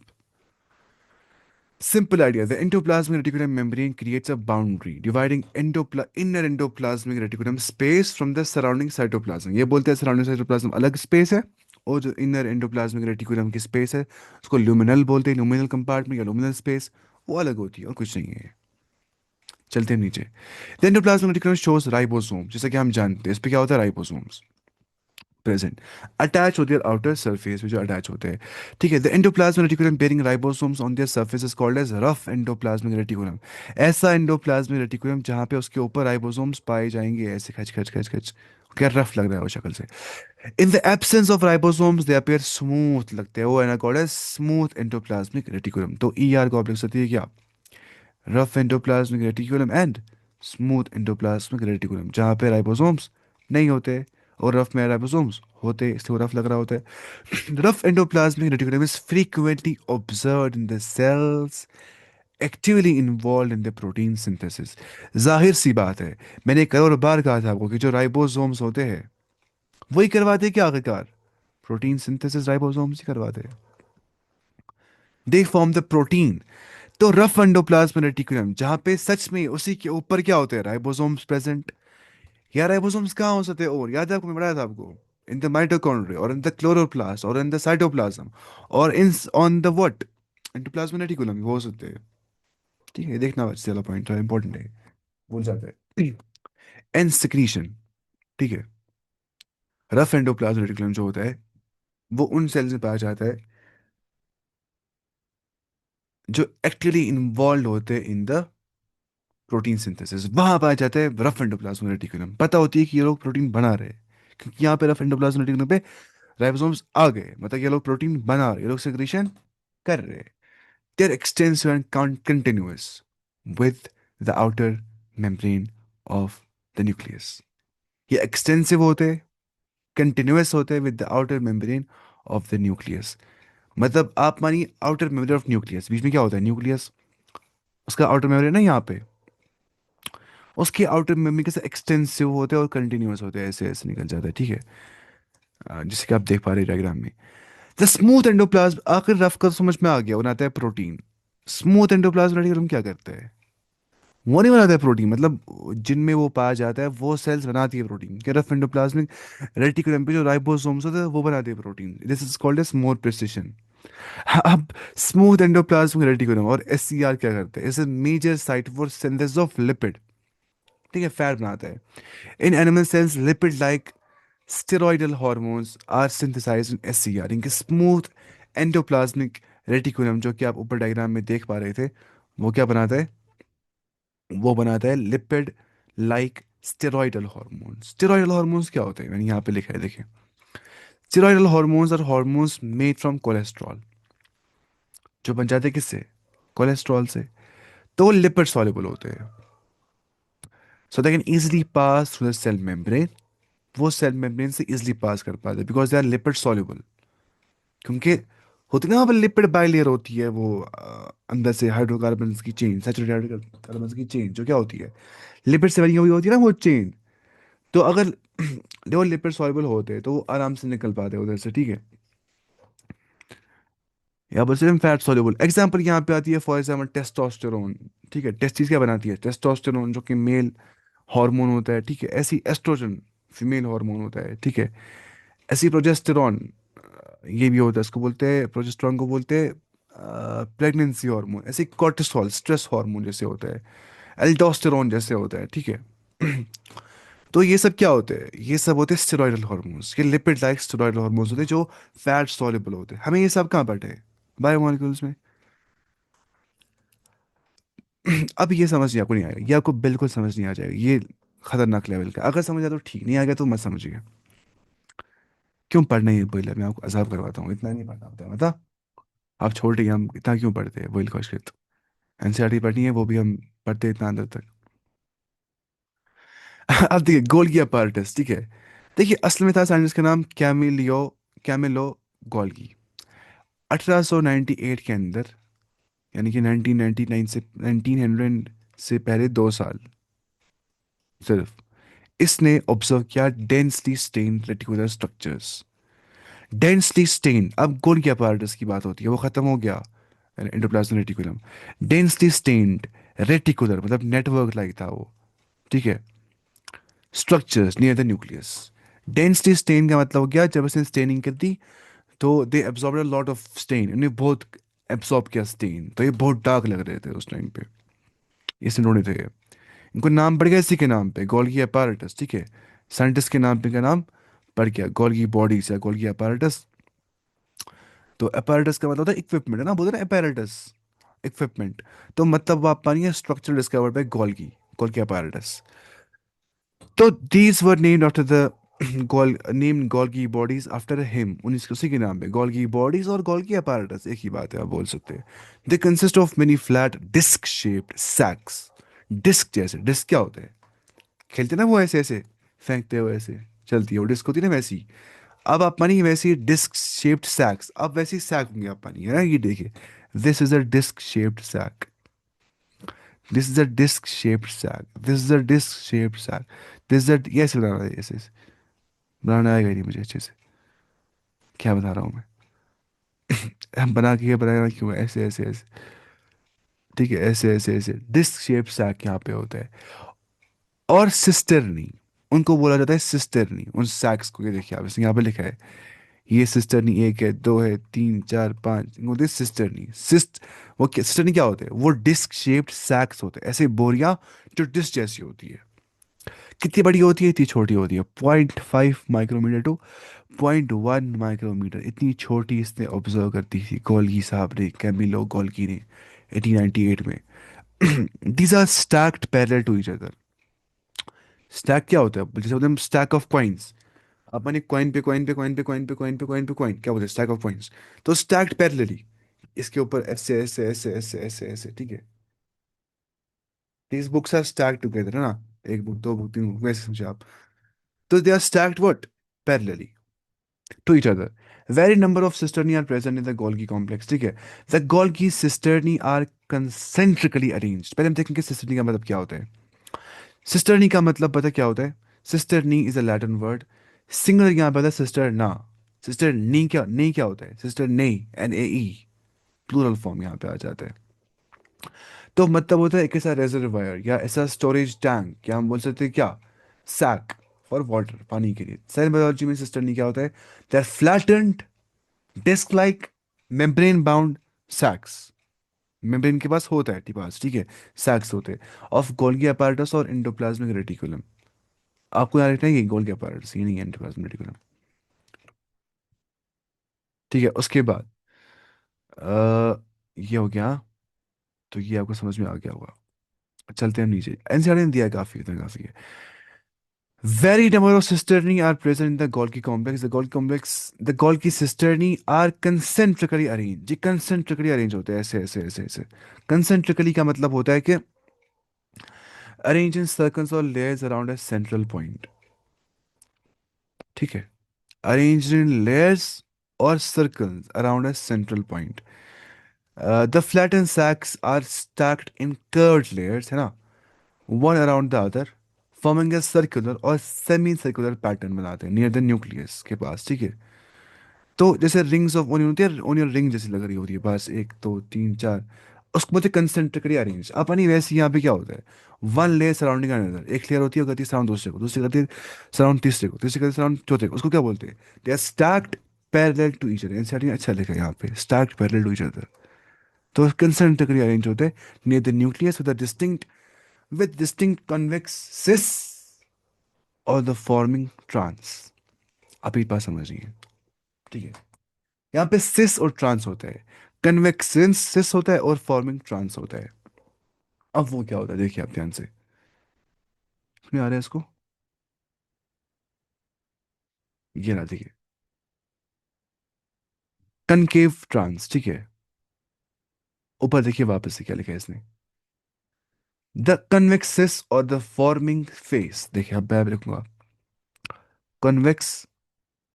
Simple idea. The endoplasmic reticulum membrane creates a boundary dividing inner endoplasmic reticulum space from the surrounding cytoplasm. ये बोलते हैं surrounding cytoplasm अलग space है, और जो inner endoplasmic reticulum की space है उसको luminal बोलते हैं, luminal compartment या luminal space, वो अलग होती है और कुछ नहीं है। चलते हैं नीचे। The endoplasmic reticulum shows ribosomes, जैसा कि हम जानते हैं इस पे क्या होता है, राइबोसोम्स प्रेजेंट, अटैच होती है आउटर सरफेस में, जो अटैच होते हैं, ठीक है। The endoplasmic reticulum bearing ribosomes on their surface is called as rough endoplasmic reticulum. ऐसा एंडोप्लाज्मिक रेटिकुलम जहाँ पे उसके ऊपर राइबोसोम्स पाए जाएंगे, ऐसे खच खच खच खच, क्या रफ लग रहा है वो शक्ल से। In the absence of ribosomes they appear smooth लगते हैं, वो है ना called as smooth endoplasmic reticulum. तो ई आर कॉम्प्लेक्स होती है क्या, rough endoplasmic reticulum and smooth endoplasmic reticulum, जहाँ पे राइबोसोम्स नहीं होते और रफ में राइबोसोम्स होते, इसलिए वो रफ लग रहा होता है। Rough endoplasmic reticulum is frequently observed in the cells actively involve in the protein synthesis. जाहिर सी बात है, मैंने कई बार कहा था आपको कि जो राइबोसोम्स होते हैं वही करवाते हैं क्या आखिरकार, प्रोटीन सिंथेसिस राइबोसोम्स ही करवाते हैं। They form the protein. तो रफ एंडोप्लाज्म रेटिकुलम जहाँ पे सच में उसी के ऊपर क्या होते हैं, राइबोसोम्स प्रेजेंट। या राइबोसोम्स कहाँ हो सकते हैं, और याद है आपको, मैं बताया था आपको, इन द माइटोकॉन्ड्रिया और इन द क्लोरोप्लास्ट और इन द साइटोप्लाज्म और in on the what, endoplasm reticulum वो हो सकते हैं। ठीक है, देखना बस, चलो पॉइंट है इंपॉर्टेंट है, भूल जाते हैं। एंड सिक्रीशन, ठीक है। रफ एंडोप्लाज्म रेटिकुलम जो होता है वो उन सेल्स में पाया जाता है जो एक्टिवली इन्वॉल्व होते हैं इन द प्रोटीन सिंथेसिस, वहां पाया जाता है रफ एंडोप्लाज्म रेटिकुलम। पता होती है कि ये लोग प्रोटीन बना रहे हैं, क्योंकि यहाँ पे रफ एंडोप्लाज्म रेटिकुलम पे राइबोसोम्स आ गए, मतलब ये लोग प्रोटीन बना रहे, ये लोग सेक्रेशन कर रहे हैं। They're extensive and continuous with the outer membrane of the nucleus। ये एक्सटेंसिव होते हैं, कंटिन्यूस होते हैं with the outer membrane of the nucleus. मतलब आप मानिए आउटर मेम्ब्रेन ऑफ न्यूक्लियस, बीच में क्या होता है, न्यूक्लियस, उसका आउटर मेम्ब्रेन ना यहाँ पे, उसके आउटर मेम्ब्रेन कैसे एक्सटेंसिव होते हैं और कंटिन्यूस होते हैं, ऐसे ऐसे निकल जाता है, ठीक है। जैसे कि आप देख पा रहे हैं डायग्राम में। द स्मूथ एंडोप्लाज्म, आखिर रफ कर समझ में आ गया, बनाता है प्रोटीन। स्मूथ एंडोप्लाज्म रेटिकुलम क्या करते हैं, वो नहीं बनाता है प्रोटीन, मतलब जिनमें वो पाया जाता है वो सेल्स बनाती है प्रोटीन। कि रफ एंडोप्लाज्मिक रेटिकुलम पे जो राइबोसोम्स होते हैं वो बनाते हैं protein, this is called as more precision. अब स्मूथ एंडोप्लाज्मिक रेटिकुलम और एससीआर क्या करते हैं, is a major site for synthesis of lipid, ठीक है, फैट बनाता है। In animal cells lipid like steroidal hormones are synthesized in SCR. इनके स्मूथ एंडोप्लाज्मिक रेटिकुलम जो कि आप ऊपर डायग्राम में देख पा रहे थे, वो क्या बनाता है, वो बनाता है lipid like steroidal hormones. Steroidal hormones क्या होते हैं, मैंने यहाँ पे लिखा है, देखिए। स्टेरॉइडल हार्मोन्स और हार्मोन्स मेड फ्रॉम कोलेस्ट्रॉल, जो बन जाते हैं किससे, कोलेस्ट्रॉल से। तो वो लिपिड सॉल्युबल होते हैं, so they can easily pass through the cell membrane. वो सेल मेम्ब्रेन से इजिली पास कर पाते हैं because they are lipid soluble. क्योंकि होती है ना वहाँ पर लिपिड बाइलेयर होती है, वो अंदर से हाइड्रोकार्बन्स की चेन, सैचुरेटेड हाइड्रोकार्बन्स की चेन जो क्या होती है, लिपिड से बनी हुई होती है ना वो चेन। तो अगर वो लिपिड सॉल्युबल होते हैं तो वो आराम से निकल पाते हैं उधर से, ठीक है। यहाँ पर सिर्फ फैट सॉल्युबल एग्जांपल यहाँ पे आती है, फॉर एग्जांपल टेस्टोस्टेरोन। ठीक है, टेस्टिस क्या बनाती है, टेस्टोस्टेरोन जो कि मेल हार्मोन होता है, ठीक है। ऐसी एस्ट्रोजन फीमेल हार्मोन होता है, ठीक है। ऐसी प्रोजेस्टेरॉन, ये भी होता है, इसको बोलते हैं, प्रोजेस्टेरॉन को बोलते हैं प्रेगनेंसी हार्मोन। ऐसे कॉर्टिसोल स्ट्रेस हार्मोन जैसे होता है, एल्डोस्टेरॉन जैसे होता है, ठीक है। तो ये सब क्या होते हैं, ये सब होते हैं स्टेरॉइडल हार्मोन्स, ये लिपिड लाइक स्टेरॉइडल हार्मोन्स होते हैं जो फैट सॉल्युबल होते हैं। हमें ये सब कहाँ पढ़े हैं, बायोमोलिक्यूल्स में। अब ये समझ नहीं, आपको नहीं आएगा, ये आपको बिल्कुल समझ नहीं आ जाएगा, ये खतरनाक लेवल का। अगर समझ आया तो ठीक, नहीं आ गया तो मत समझिए। क्यों पढ़ना है ये बोइलर, मैं आपको अजाब करवाता हूँ, इतना नहीं पढ़ना होता है, बता। आप छोड़ रही हम इतना क्यों पढ़ते हैं बोइल कॉशकृत, एनसीईआरटी पढ़नी है, वो भी हम पढ़ते हैं इतना अंदर तक। अब देखिए गोल्गी apparatus, ठीक है। देखिए असल में था साइंटिस्ट का नाम कैमिलो गोल्गी। 1898 के अंदर, यानी कि 1999 से 1900 से पहले 2 साल सिर्फ, इसने ऑब्जर्व किया densely stained reticular structures. Densely stained, अब गोल्गी apparatus की बात होती है, वो खत्म हो गया endoplasmic reticulum. Densely stained reticular मतलब नेटवर्क लाइक था वो, ठीक है, structures near the nucleus. Densely stain का मतलब हो गया जब उसने स्टेनिंग कर दी तो they absorb a lot of stain, उन्हें बहुत एब्जॉर्ब किया स्टेन, तो ये बहुत डार्क लग रहे थे उस टाइम पे, इसने ढूंढे थे ये। इनको नाम पड़ गया इसी के नाम पे, गोल्गी apparatus, ठीक है। साइंटिस्ट के नाम पे का नाम पड़ गया गोल्गी बॉडीज या गोल्गी apparatus। तो apparatus का मतलब होता है इक्विपमेंट, है ना, बोलते हैं ना apparatus, इक्विपमेंट। तो मतलब आप पानी structure discovered by Golgi, Golgi apparatus। तो these were named after the gol named Golgi bodies after him, उन्हीं उसी के नाम पे गोल्गी बॉडीज और गोल्गी apparatus एक ही बात है, आप बोल सकते हैं। They consist of many flat disc shaped sacs. Disc जैसे, डिस्क क्या होते हैं, खेलते ना वो ऐसे ऐसे फेंकते हुए ऐसे चलती है वो डिस्क होती है ना, वैसी। अब आप मानिए वैसी डिस्क शेप्ड सैक्स, अब वैसी सैक होंगे आप मानिए, है ना, ये देखिए, this is a disc shaped sac. This is a disc shaped sac, this is a disc shaped sac, this is ये ऐसे बनाना है, ऐसे बनाना आएगा ही नहीं मुझे अच्छे से, क्या बता रहा हूँ मैं। हम बना के ये बनाना क्यों है? ऐसे ऐसे ऐसे, ठीक है, ऐसे ऐसे ऐसे डिस्क शेप सैक यहाँ पे होता है। और सिस्टरनी, उनको बोला जाता है सिस्टरनी, उन सैक्स को। ये देखिए आप, इसमें यहाँ पे लिखा है, ये सिस्टरनी एक है, दो है, तीन, चार, पांच, इनको बोलते हैं सिस्टरनी। वो सिस्टरनी क्या होते हैं? वो डिस्क शेप्ड सैक्स होते हैं, ऐसे बोरियां जो डिस्क जैसी होती है। कितनी बड़ी होती है? इतनी छोटी होती है, 0.5 माइक्रोमीटर टू 0.1 माइक्रोमीटर, इतनी छोटी इसने ऑब्जर्व करती थी गोल्गी साहब ने, कैमिलो गोल्गी ने, 1898 में। These are stacked parallel to each other. Stack क्या होता है? जैसे होते हैं स्टैक ऑफ कॉइन्स, अपन एक कॉइन पे कॉइन पे कॉइन पे कॉइन पे कॉइन पे कॉइन पे कॉइन, क्या बोलते हैं? Stack of coins. तो स्टैक्ड पैरेलली, इसके ऊपर ऐसे ऐसे ऐसे ऐसे ऐसे ऐसे, ठीक है। These books are stacked together, है ना? एक बुक, दो बुक, तीन बुक, वैसे समझे आप। तो they are stacked what? Parallelly to each other. Very number of cisterni are present in the Golgi complex. ठीक है, the Golgi cisterni are concentrically arranged. पहले हम देखेंगे cisterni का मतलब क्या होता है। cisterni का मतलब पता क्या होता है? cisterni is a Latin word. Singular यहाँ पे होता है सिस्टर ना। सिस्टर नी क्या, नहीं क्या होता है? सिस्टर नहीं, NAE, प्लूरल फॉर्म यहाँ पे आ जाता है। तो मतलब होता है एक ऐसा रेजर्वायर या ऐसा स्टोरेज टैंक, या हम बोल सकते हैं क्या, सैक फॉर वाटर, पानी के लिए। सेल बायोलॉजी में सिस्टर्नी क्या होता है? They are flattened disc like membrane bound sacs. Membrane के पास होता है, पास, ठीक है, सैक्स होते हैं ऑफ गोल्गी apparatus और एंडोप्लाज्मिक रेटिकुलम। आपको याद रखना है ये गोल्गी apparatus, ये नहीं है एंडोप्लाज्मिक रेटिकुलम। ठीक है, उसके बाद ये हो गया, तो ये आपको समझ में आ गया होगा। चलते हैं हम नीचे, एनसीईआरटी ने दिया है काफी, इतना काफी है। Very number of cisternae are present in the Golgi complex. The Golgi cisternae are concentrically arranged. Ji concentrically arranged होते हैं, ऐसे ऐसे ऐसे ऐसे। concentrically का मतलब होता है कि arrange in circles or layers around a central point। ठीक है, arranged in layers or circles around a central point। The flattened sacs are stacked in curved layers, है ना, one around the other, forming a circular or semi-circular pattern बनाते हैं near the nucleus के पास, ठीक है। तो जैसे रिंग्स ऑफ ओनियन होती है, ओनियन रिंग जैसी लग रही होती है, बस एक दो तीन चार, उसको बोलते कंसेंट्रिकली अरेंज। अपनी वैसे यहाँ पे क्या होता है? वन लेयर सराउंडिंग अनदर, एक लेयर होती है करती है सराउंड दूसरे को, दूसरी करती है सराउंड तीसरे को, तीसरी करती है सराउंड चौथे को, उसको क्या बोलते हैं? They are stacked parallel to each other. NCERT ने अच्छा लिखा है यहाँ पे, stacked parallel to each other. तो कंसेंट्रिकली अरेंज होते हैं near the nucleus with distinct convex cis और द फॉर्मिंग ट्रांस। आप एक बात समझिए, ठीक है, यहाँ पे सिस और ट्रांस होता है। कन्वेक्सेंस सिस होता है और फॉर्मिंग ट्रांस होता है। अब वो क्या होता है देखिए आप ध्यान से, सुनिए आ रहा है इसको, ये ना देखिए, कनकेव ट्रांस, ठीक है। ऊपर देखिए वापस से क्या लिखा है इसने, द कन्वेक्स सिस और द फॉर्मिंग फेस। देखिए अब मैं लिखूंगा, कन्वेक्स